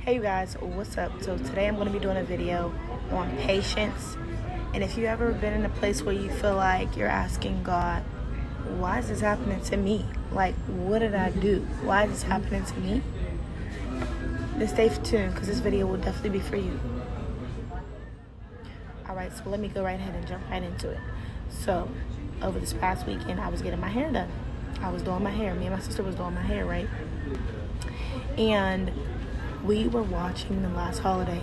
Hey you guys, what's up? So today I'm going to be doing a video on patience. And if you've ever been in a place where you feel like you're asking God, why is this happening to me? Like, what did I do? Why is this happening to me? Then stay tuned because this video will definitely be for you. Alright, so let me go right ahead and jump right into it. So, over this past weekend, I was getting my hair done. I was doing my hair. Me and my sister was doing my hair, right? And we were watching The Last Holiday.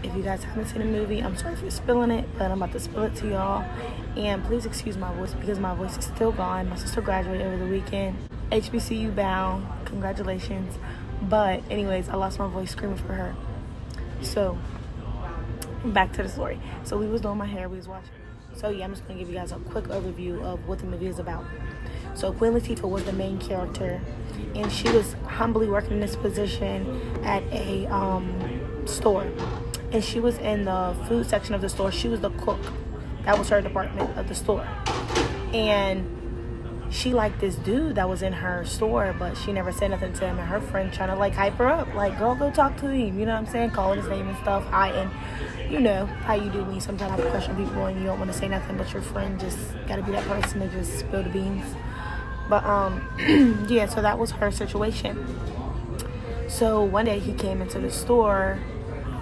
If you guys haven't seen the movie, I'm sorry for spilling it, but I'm about to spill it to y'all. And please excuse my voice because my voice is still gone. My sister graduated over the weekend. HBCU bound. Congratulations. But anyways, I lost my voice screaming for her. So, back to the story. So we was doing my hair, we was watching. So yeah, I'm just going to give you guys a quick overview of what the movie is about. So Queen Latifah was the main character, and she was humbly working in this position at a store. And she was in the food section of the store. She was the cook. That was her department of the store. And she liked this dude that was in her store, but she never said nothing to him. And her friend trying to like hype her up, like, girl, go talk to him. You know what I'm saying? Calling his name and stuff. And you know how you do when you sometimes have to question people and you don't want to say nothing, but your friend just got to be that person to just spill the beans. But yeah, so that was her situation. So one day he came into the store.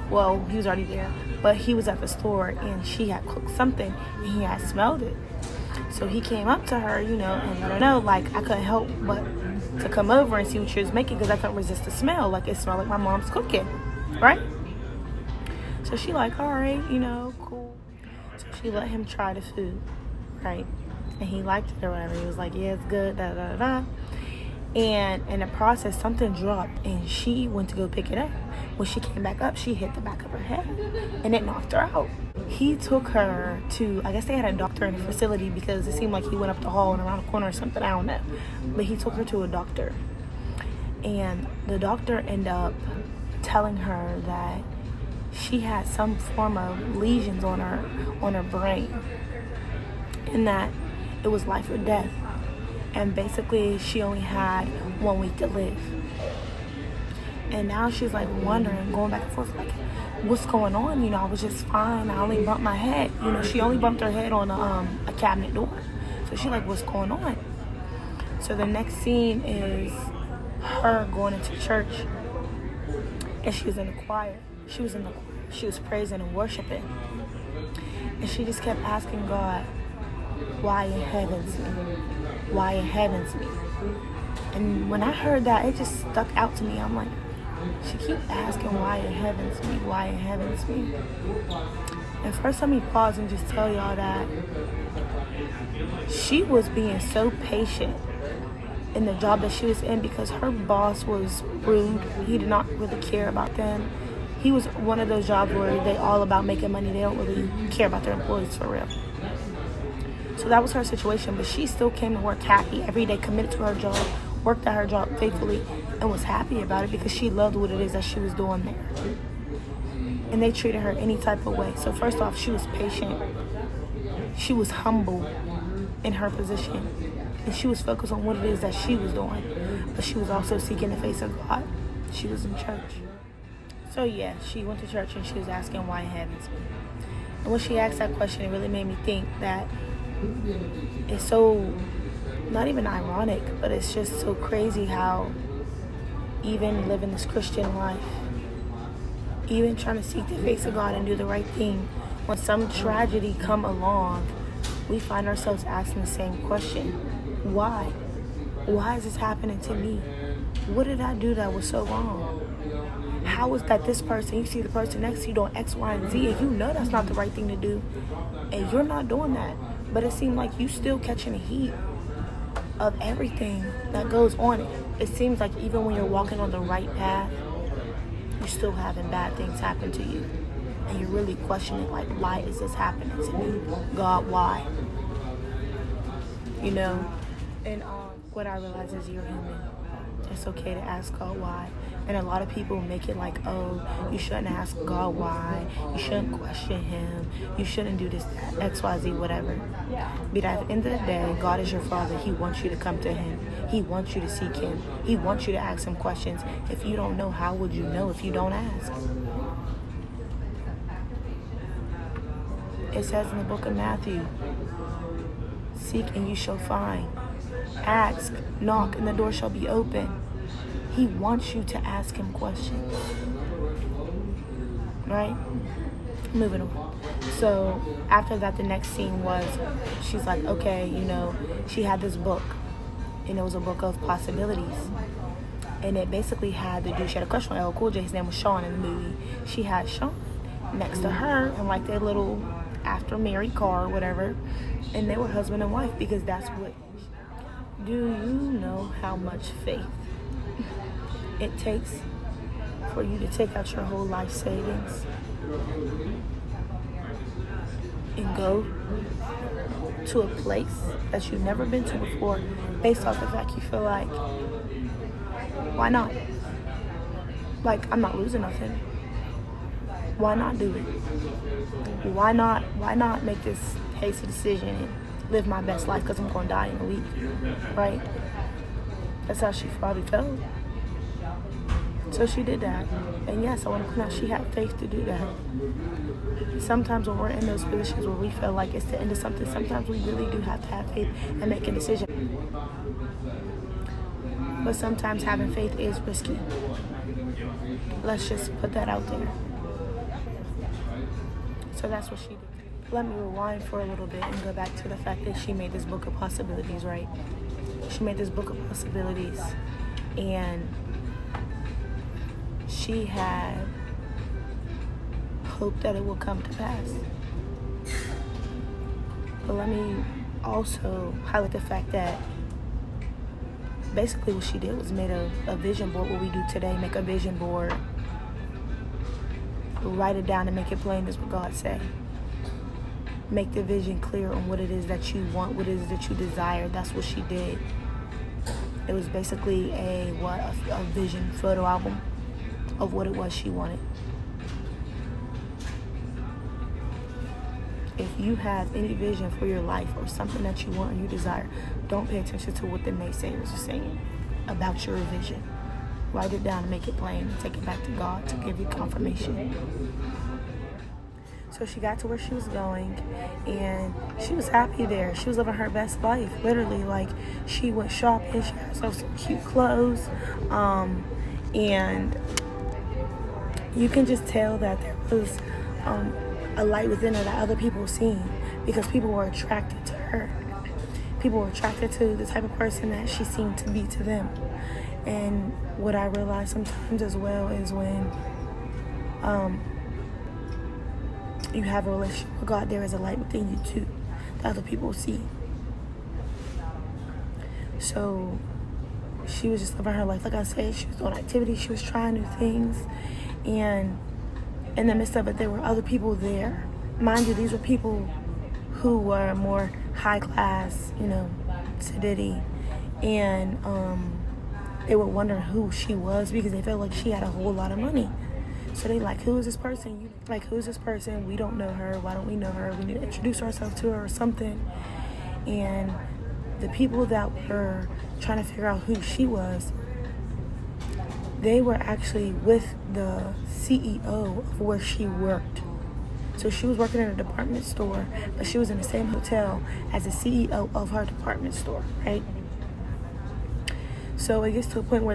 Well, he was already there, but he was at the store and she had cooked something and he had smelled it. So he came up to her, you know, and let her know, like, I couldn't help but to come over and see what she was making because I couldn't resist the smell. Like, it smelled like my mom's cooking, right? So she like, all right, you know, cool. So she let him try the food, right? And he liked it or whatever. He was like, yeah, it's good, da da da. And in the process, something dropped and she went to go pick it up. When she came back up, she hit the back of her head and it knocked her out. He took her to, I guess they had a doctor in the facility because it seemed like he went up the hall and around the corner or something, I don't know. But he took her to a doctor. And the doctor ended up telling her that she had some form of lesions on her brain. And that it was life or death. And basically she only had 1 week to live. And now she's like wondering, going back and forth, like, what's going on? You know, I was just fine. I only bumped my head. You know, she only bumped her head on a cabinet door. So she's like, what's going on? So the next scene is her going into church. And she was in the choir. She was praising and worshiping. And she just kept asking God, why in heavens me? Why in heavens me? And when I heard that, it just stuck out to me. I'm like, she keeps asking why in heavens me? Why in heavens me? And first let me pause and just tell y'all that she was being so patient in the job that she was in because her boss was rude. He did not really care about them. He was one of those jobs where they all about making money. They don't really care about their employees for real. So that was her situation, but she still came to work happy every day, committed to her job, worked at her job faithfully, and was happy about it because she loved what it is that she was doing there. And they treated her any type of way. So first off, she was patient. She was humble in her position. And she was focused on what it is that she was doing. But she was also seeking the face of God. She was in church. So yeah, she went to church and she was asking why in heavens me. And when she asked that question, it really made me think that it's so, not even ironic, but it's just so crazy how even living this Christian life, even trying to seek the face of God and do the right thing, when some tragedy come along, we find ourselves asking the same question. Why? Why is this happening to me? What did I do that was so wrong? How is that this person, you see the person next to you doing X, Y, and Z, and you know that's not the right thing to do, and you're not doing that. But it seemed like you still catching the heat of everything that goes on. It seems like even when you're walking on the right path, you're still having bad things happen to you. And you're really questioning, like, why is this happening to me? God, why? You know? And what I realize is you're human. It's okay to ask God why. And a lot of people make it like, oh, you shouldn't ask God why, you shouldn't question him, you shouldn't do this, that, X, Y, Z, whatever. But at the end of the day, God is your Father. He wants you to come to him. He wants you to seek him. He wants you to ask him questions. If you don't know, how would you know if you don't ask? It says in the book of Matthew, seek and you shall find. Ask, knock, and the door shall be open. He wants you to ask him questions. Right? Moving on. So after that, the next scene was, she's like, okay, she had this book. And it was a book of possibilities. And it basically had the dude, she had a crush on LL Cool J. His name was Sean in the movie. She had Sean next to her in like their little after married car or whatever. And they were husband and wife because that's what. Do you know how much faith it takes for you to take out your whole life savings and go to a place that you've never been to before based off the fact you feel like, why not? Like, I'm not losing nothing. Why not do it? Why not make this hasty decision and live my best life because I'm going to die in a week, right? That's how she probably felt. So she did that. And yes, I want to point out she had faith to do that. Sometimes when we're in those positions where we feel like it's the end of something, sometimes we really do have to have faith and make a decision. But sometimes having faith is risky. Let's just put that out there. So that's what she did. Let me rewind for a little bit and go back to the fact that she made this book of possibilities, right? She made this book of possibilities, and she had hoped that it would come to pass. But let me also highlight the fact that basically what she did was made a vision board. What we do today, make a vision board, write it down and make it plain, is what God said. Make the vision clear on what it is that you want, what it is that you desire. That's what she did. It was basically a vision photo album of what it was she wanted. If you have any vision for your life or something that you want or you desire, don't pay attention to what the naysayers are saying about your vision. Write it down and make it plain and take it back to God to give you confirmation. So she got to where she was going, and she was happy there. She was living her best life, literally. Like, she went shopping, she got herself some cute clothes, and you can just tell that there was a light within her that other people were seeing, because people were attracted to her. People were attracted to the type of person that she seemed to be to them. And what I realized sometimes as well is when you have a relationship with God, there is a light within you too that other people see. So she was just living her life. Like I said, she was doing activities, she was trying new things, and in the midst of it, there were other people there. Mind you, these were people who were more high class, sedity, and they were wondering who she was because they felt like she had a whole lot of money. So they like, who is this person? Who's this person? We don't know her. Why don't we know her? We need to introduce ourselves to her or something. And the people that were trying to figure out who she was, they were actually with the CEO of where she worked. So she was working in a department store, but she was in the same hotel as the CEO of her department store, right? So it gets to a point where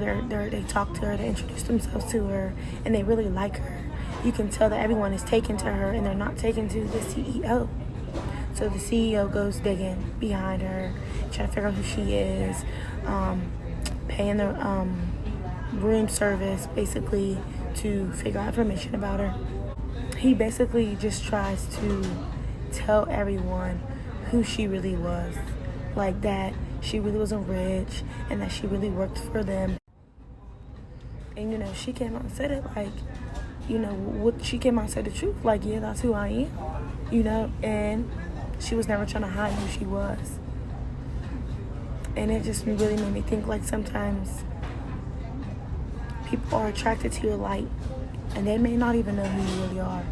they talk to her, they introduce themselves to her, and they really like her. You can tell that everyone is taken to her, and they're not taken to the CEO. So the CEO goes digging behind her, trying to figure out who she is, paying the room service, basically, to figure out information about her. He basically just tries to tell everyone who she really was, like that she really wasn't rich and that she really worked for them. And she came out and said it, like, what she came out and said the truth, like, yeah, that's who I am, and she was never trying to hide who she was. And it just really made me think, like, sometimes people are attracted to your light, and they may not even know who you really are.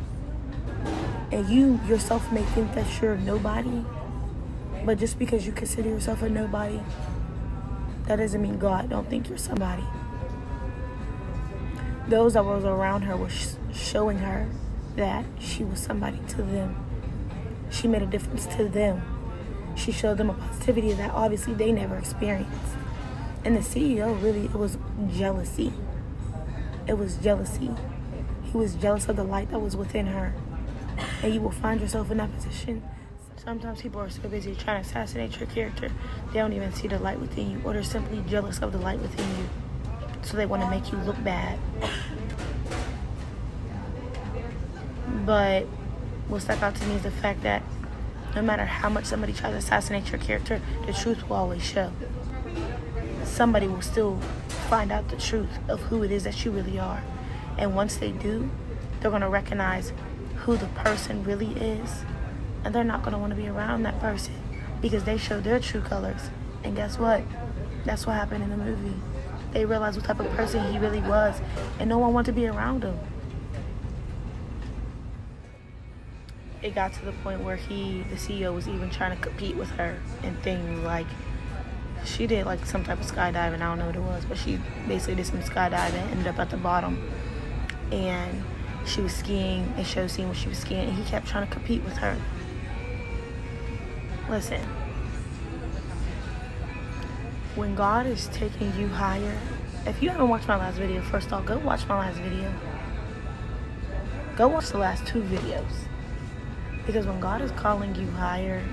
And you yourself may think that you're nobody, but just because you consider yourself a nobody, that doesn't mean God don't think you're somebody. Those that was around her were showing her that she was somebody to them. She made a difference to them. She showed them a positivity that obviously they never experienced. And the CEO, really, it was jealousy. It was jealousy. He was jealous of the light that was within her. And you will find yourself in that position. Sometimes people are so busy trying to assassinate your character, they don't even see the light within you, or they're simply jealous of the light within you. So they want to make you look bad. But what stuck out to me is the fact that no matter how much somebody tries to assassinate your character, the truth will always show. Somebody will still find out the truth of who it is that you really are. And once they do, they're going to recognize who the person really is. And they're not going to want to be around that person because they show their true colors. And guess what? That's what happened in the movie. They realized what type of person he really was, and no one wanted to be around him. It got to the point where the CEO was even trying to compete with her in things like, she did like some type of skydiving, I don't know what it was, but she basically did some skydiving, ended up at the bottom. And she was skiing, and showed scene when she was skiing, and he kept trying to compete with her. Listen, when God is taking you higher, if you haven't watched my last video, first off, go watch my last video. Go watch the last 2 videos. Because when God is calling you higher,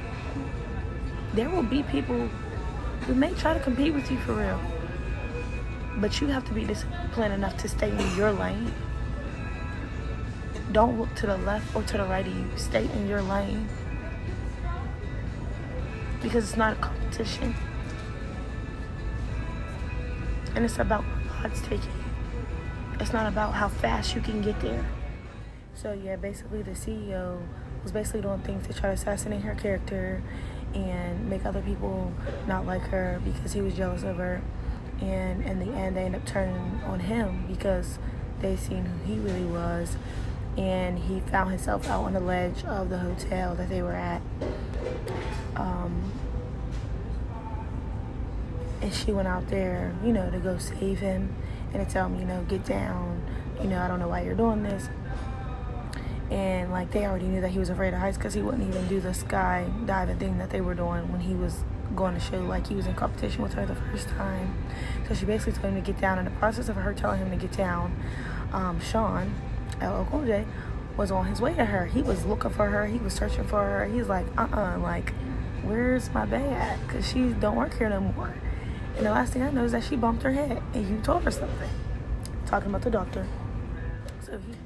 there will be people who may try to compete with you for real. But you have to be disciplined enough to stay in your lane. Don't look to the left or to the right of you. Stay in your lane. Because it's not a competition. And it's about where God's taking you. It's not about how fast you can get there. So yeah, basically the CEO was basically doing things to try to assassinate her character and make other people not like her because he was jealous of her. And in the end, they ended up turning on him because they seen who he really was. And he found himself out on the ledge of the hotel that they were at. And she went out there, to go save him and to tell him, get down. I don't know why you're doing this. And like they already knew that he was afraid of heights because he wouldn't even do the skydiving thing that they were doing when he was going to show like he was in competition with her the first time. So she basically told him to get down. In the process of her telling him to get down, Sean, LL Cool J, was on his way to her. He was looking for her. He was searching for her. He was like, like, where's my bag? Because she don't work here no more. And the last thing I know is that she bumped her head and you told her something. Talking about the doctor.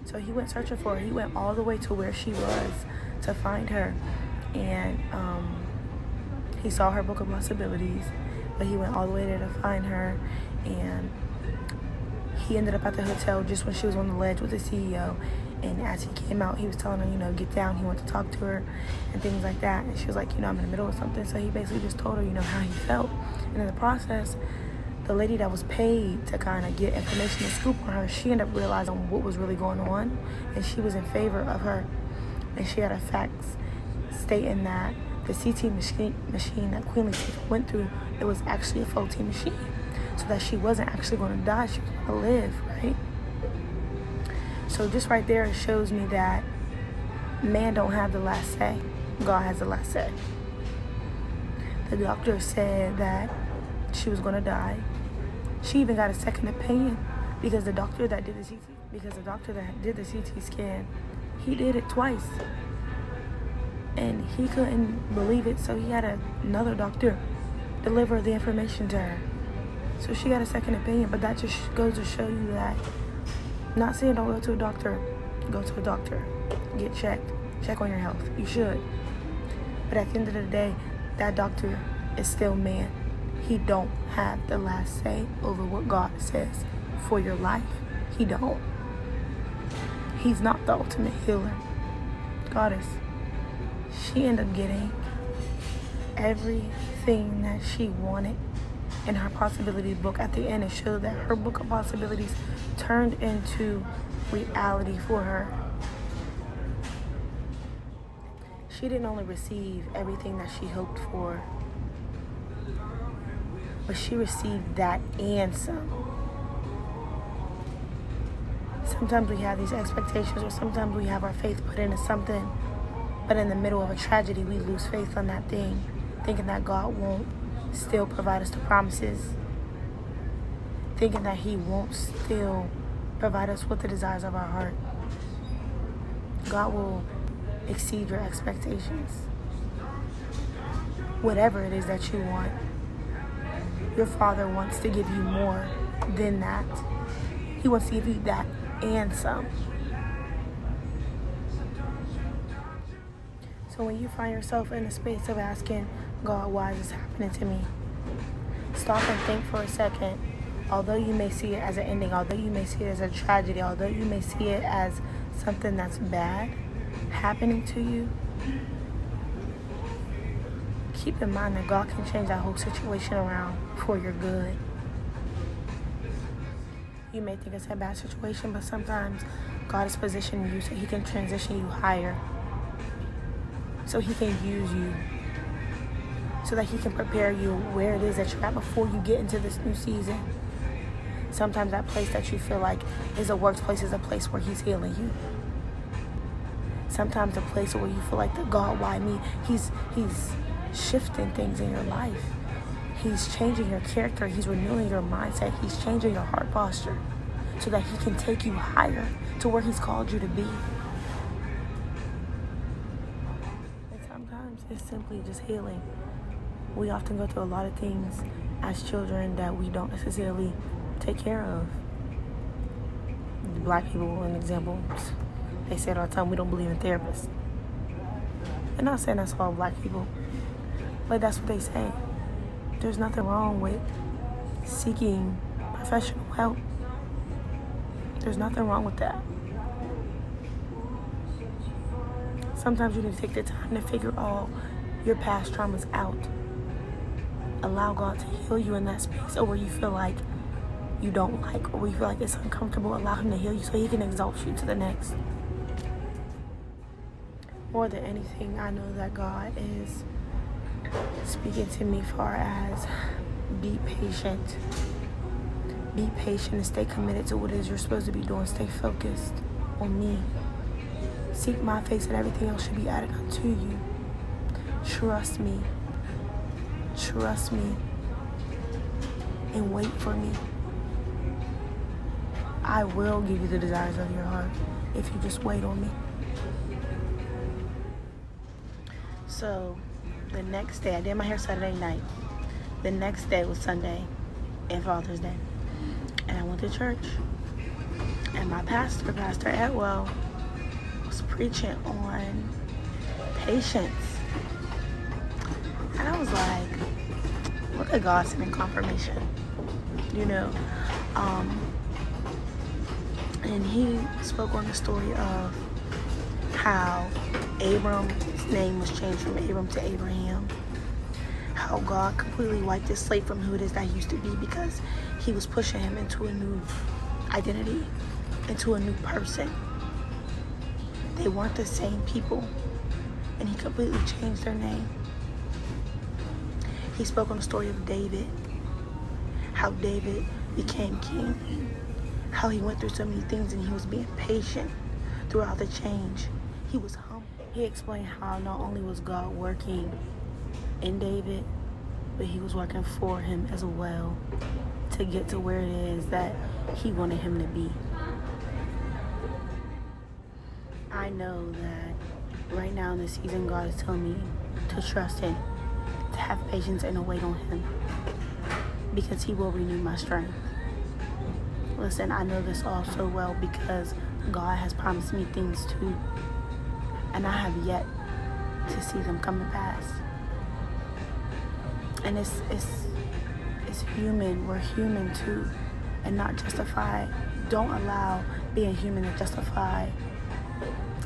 So he went searching for her. He went all the way to where she was to find her. And he saw her book of possibilities. But he went all the way there to find her. And he ended up at the hotel just when she was on the ledge with the CEO. And as he came out, he was telling her, get down. He wanted to talk to her and things like that. And she was like, I'm in the middle of something. So he basically just told her, how he felt. And in the process, the lady that was paid to kind of get information and scoop on her, she ended up realizing what was really going on. And she was in favor of her. And she had her facts stating that the CT machine that Queen Latifah went through, it was actually a faulty machine. So that she wasn't actually going to die. She was going to live, right? So just right there, it shows me that man don't have the last say. God has the last say. The doctor said that she was going to die. She even got a second opinion because the doctor that did the CT scan, he did it twice. And he couldn't believe it, so he had another doctor deliver the information to her. So she got a second opinion, but that just goes to show you that, not saying don't go to a doctor, go to a doctor, get checked, check on your health, you should. But at the end of the day, that doctor is still man. He don't have the last say over what God says for your life. He don't. He's not the ultimate healer. God is. She ended up getting everything that she wanted in her possibilities book. At the end, it showed that her book of possibilities turned into reality for her. She didn't only receive everything that she hoped for, but she received that and some. Sometimes we have these expectations, or sometimes we have our faith put into something, but in the middle of a tragedy, we lose faith on that thing, thinking that God won't still provide us the promises, thinking that He won't still provide us with the desires of our heart. God will exceed your expectations. Whatever it is that you want, your Father wants to give you more than that. He wants to give you that and some. So when you find yourself in a space of asking God, why is this happening to me? Stop and think for a second. Although you may see it as an ending, although you may see it as a tragedy, although you may see it as something that's bad happening to you, keep in mind that God can change that whole situation around for your good. You may think it's a bad situation, but sometimes God is positioning you so He can transition you higher, so He can use you, so that He can prepare you where it is that you're at before you get into this new season. Sometimes that place that you feel like is a workplace is a place where He's healing you. Sometimes the place where you feel like, the God, why me? He's shifting things in your life. He's changing your character. He's renewing your mindset. He's changing your heart posture so that He can take you higher to where He's called you to be. And sometimes it's simply just healing. We often go through a lot of things as children that we don't necessarily take care of. The Black people, an example, they say it all the time, we don't believe in therapists. I'm not saying that's all Black people, but that's what they say. There's nothing wrong with seeking professional help. There's nothing wrong with that. Sometimes you need to take the time to figure all your past traumas out. Allow God to heal you in that space, or where you feel like you don't like, or where you feel like it's uncomfortable. Allow Him to heal you so He can exalt you to the next. More than anything, I know that God is speaking to me far as be patient. Be patient and stay committed to what it is you're supposed to be doing. Stay focused on me. Seek my face and everything else should be added unto you. Trust me. Trust me. And wait for me. I will give you the desires of your heart if you just wait on me. So the next day, I did my hair Saturday night. The next day was Sunday and Father's Day. And I went to church. And my pastor, Pastor Edwell, was preaching on patience. And I was like, look at God sending confirmation. You know? And he spoke on the story of how Abram's name was changed from Abram to Abraham. How God completely wiped his slate from who it is that he used to be, because He was pushing him into a new identity, into a new person. They weren't the same people, and He completely changed their name. He spoke on the story of David, how David became king, how he went through so many things and he was being patient throughout the change. He was humble. He explained how not only was God working in David, but He was working for him as well to get to where it is that He wanted him to be. I know that right now in this season, God is telling me to trust Him, to have patience and to wait on Him, because He will renew my strength. Listen, I know this all so well because God has promised me things too, and I have yet to see them come to pass. And it's human. We're human too, and not justified. Don't allow being human to justify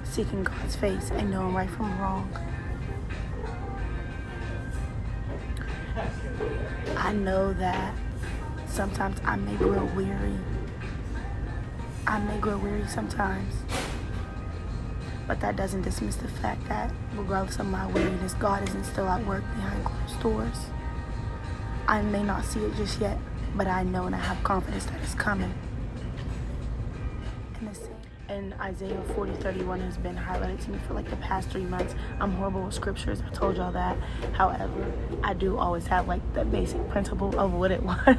seeking God's face and knowing right from wrong. I know that sometimes I may grow weary I may grow weary sometimes, but that doesn't dismiss the fact that regardless of my weariness, God isn't still at work behind closed doors. I may not see it just yet, but I know and I have confidence that it's coming. And Isaiah 40:31 has been highlighted to me for like the past 3 months. I'm horrible with scriptures, I told y'all that. However, I do always have like the basic principle of what it was.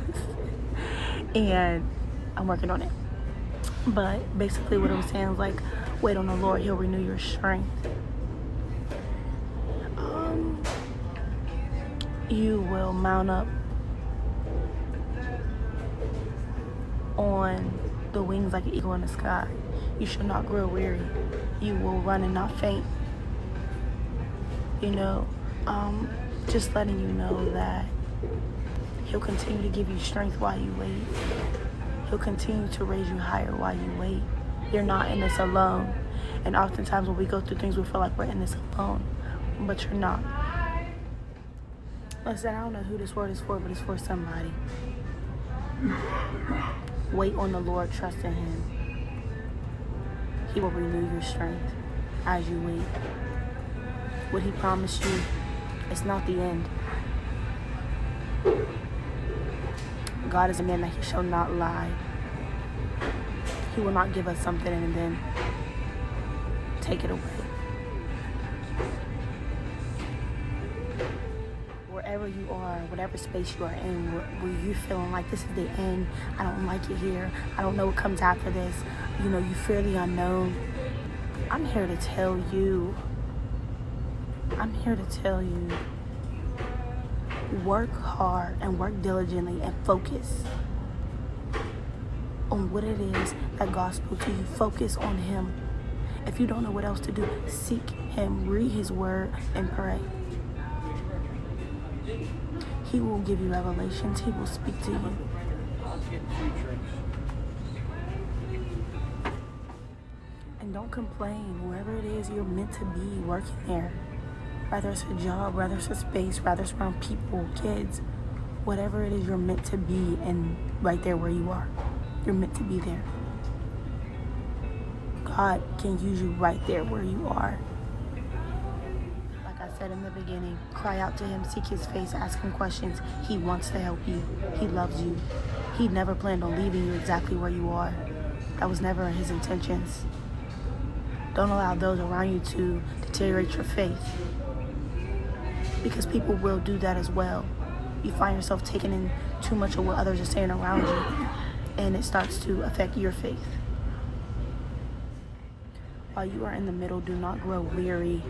And I'm working on it. But basically what it was saying was like, wait on the Lord, He'll renew your strength. You will mount up on the wings like an eagle in the sky. You shall not grow weary. You will run and not faint. You know, just letting you know that He'll continue to give you strength while you wait. He'll continue to raise you higher while you wait. You're not in this alone. And oftentimes when we go through things, we feel like we're in this alone, but you're not. Listen, I don't know who this word is for, but it's for somebody. Wait on the Lord, trust in Him. He will renew your strength as you wait. What He promised you, it's not the end. God is a man that He shall not lie. He will not give us something and then take it away. Wherever you are, whatever space you are in, where you're feeling like this is the end, I don't like it here, I don't know what comes after this, you know, you fear the unknown, I'm here to tell you, work hard and work diligently and focus on what it is that God spoke to you. Focus on Him. If you don't know what else to do, seek Him, read His word, and pray. He will give you revelations. He will speak to you. And don't complain. Wherever it is you're meant to be, working there. Whether it's a job, whether it's a space, whether it's around people, kids, whatever it is you're meant to be, and right there where you are, you're meant to be there. God can use you right there where you are. Like I said in the beginning, cry out to Him, seek His face, ask Him questions. He wants to help you. He loves you. He never planned on leaving you exactly where you are. That was never His intentions. Don't allow those around you to deteriorate your faith, because people will do that as well. You find yourself taking in too much of what others are saying around you, and it starts to affect your faith. While you are in the middle, do not grow weary.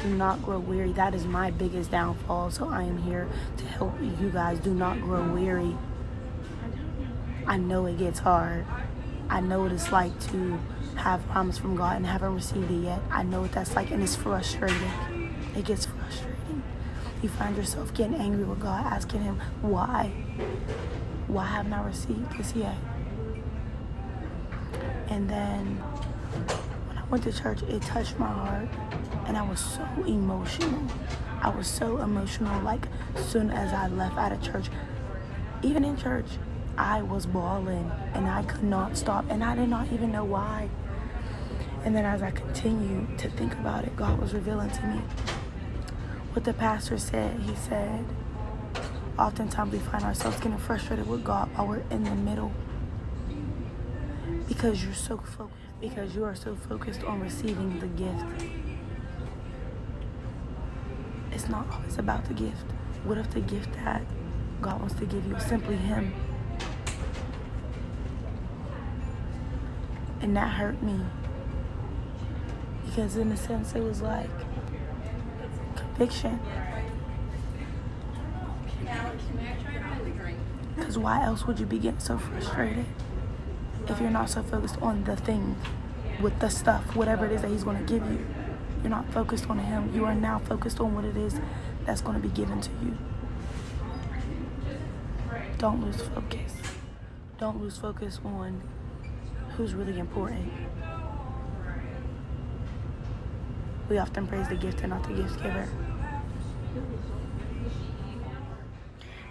Do not grow weary. That is my biggest downfall, so I am here to help you guys. Do not grow weary. I know it gets hard. I know what it's like to have promise from God and haven't received it yet. I know what that's like, and it's frustrating. It gets frustrating. You find yourself getting angry with God, asking Him, why? Why haven't I received this yet? And then when I went to church, it touched my heart, and I was so emotional. I was so emotional, like as soon as I left out of church. Even in church, I was bawling, and I could not stop, and I did not even know why. And then as I continued to think about it, God was revealing to me what the pastor said. He said, oftentimes we find ourselves getting frustrated with God while we're in the middle, because you are so focused on receiving the gift. It's not always about the gift. What if the gift that God wants to give you is simply Him? And that hurt me, because in a sense it was like conviction. Because why else would you be getting so frustrated if you're not so focused on the thing, with the stuff, whatever it is that He's going to give you? You're not focused on Him. You are now focused on what it is that's going to be given to you. Don't lose focus. Don't lose focus on who's really important. We often praise the gift and not the gift giver.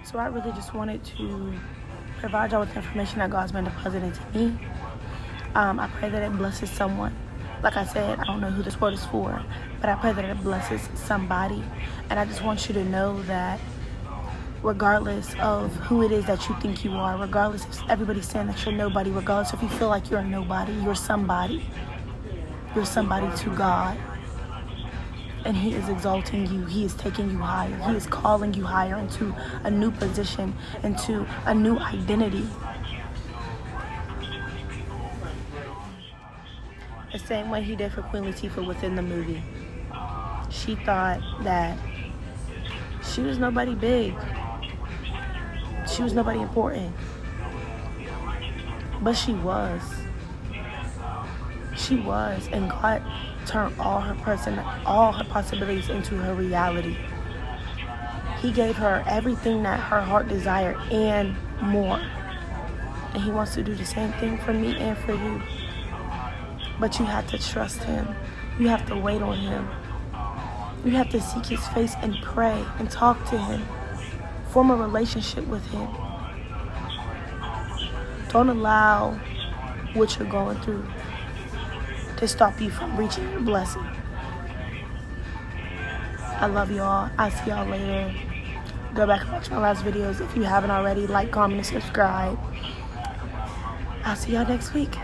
So I really just wanted to provide y'all with the information that God's been depositing to me. I pray that it blesses someone. Like I said, I don't know who this word is for, but I pray that it blesses somebody. And I just want you to know that regardless of who it is that you think you are, regardless if everybody's saying that you're nobody, regardless if you feel like you're a nobody, you're somebody. You're somebody to God. And He is exalting you. He is taking you higher. He is calling you higher into a new position, into a new identity. The same way He did for Queen Latifah within the movie. She thought that she was nobody big. She was nobody important. But she was. She was. And God turned all her possibilities into her reality. He gave her everything that her heart desired and more. And He wants to do the same thing for me and for you. But you have to trust Him. You have to wait on Him. You have to seek His face and pray and talk to Him. Form a relationship with Him. Don't allow what you're going through to stop you from reaching your blessing. I love y'all. I'll see y'all later. Go back and watch my last videos. If you haven't already, like, comment, and subscribe. I'll see y'all next week.